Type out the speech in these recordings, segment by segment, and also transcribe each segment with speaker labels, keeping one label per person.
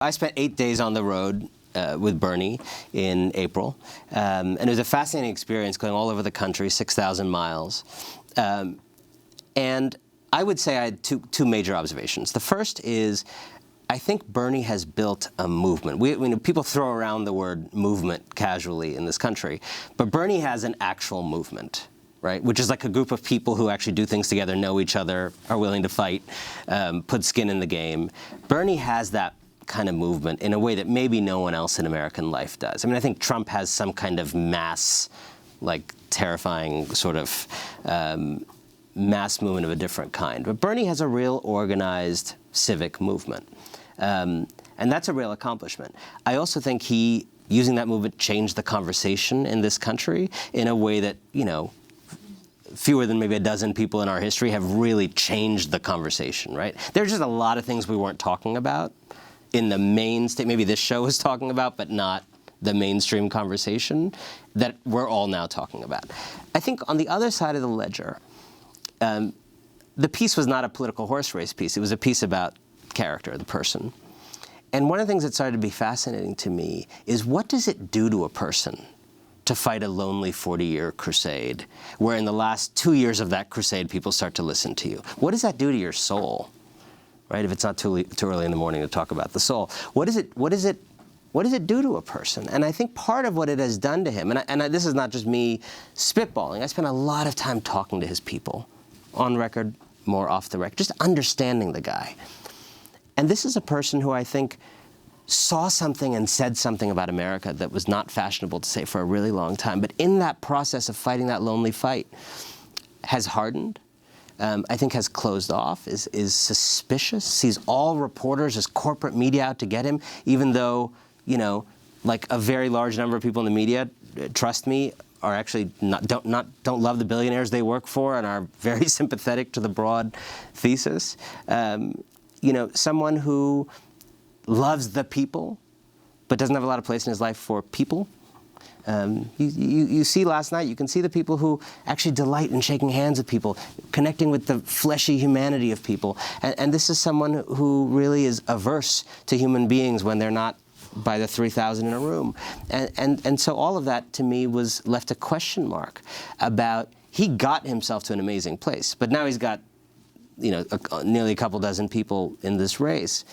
Speaker 1: I spent 8 days on the road with Bernie in April, and it was a fascinating experience going all over the country, 6,000 miles. And I would say I had two major observations. The first is, I think Bernie has built a movement. People throw around the word movement casually in this country, but Bernie has an actual movement, right? Which is like a group of people who actually do things together, know each other, are willing to fight, put skin in the game. Bernie has that kind of movement in a way that maybe no one else in American life does. I mean, I think Trump has some kind of mass, like terrifying sort of mass movement of a different kind. But Bernie has a real organized civic movement. And that's a real accomplishment. I also think he, using that movement, changed the conversation in this country in a way that, you know, fewer than maybe a dozen people in our history have really changed the conversation, right? There's just a lot of things we weren't talking about in the mainstream, maybe this show is talking about, but not the mainstream conversation that we're all now talking about. I think on the other side of the ledger, the piece was not a political horse race piece. It was a piece about character, the person. And one of the things that started to be fascinating to me is, what does it do to a person to fight a lonely 40-year crusade, where in the last 2 years of that crusade, people start to listen to you? What does that do to your soul? Right? If it's not too early in the morning to talk about the soul, what does it do to a person? And I think part of what it has done to him, and this is not just me spitballing, I spent a lot of time talking to his people, on record, more off the record, just understanding the guy. And this is a person who I think saw something and said something about America that was not fashionable to say for a really long time, but in that process of fighting that lonely fight, has hardened, I think has closed off, is suspicious, sees all reporters as corporate media out to get him, even though, you know, like a very large number of people in the media, trust me, are actually don't love the billionaires they work for and are very sympathetic to the broad thesis. You know, someone who loves the people, but doesn't have a lot of place in his life for people. You see last night, you can see the people who actually delight in shaking hands with people, connecting with the fleshy humanity of people. And this is someone who really is averse to human beings when they're not by the 3,000 in a room. And so all of that, to me, was left a question mark about, he got himself to an amazing place, but now he's got, you know, nearly a couple dozen people in this race.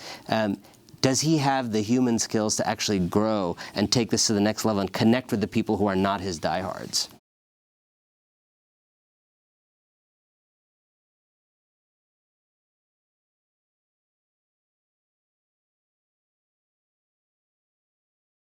Speaker 1: Does he have the human skills to actually grow and take this to the next level and connect with the people who are not his diehards?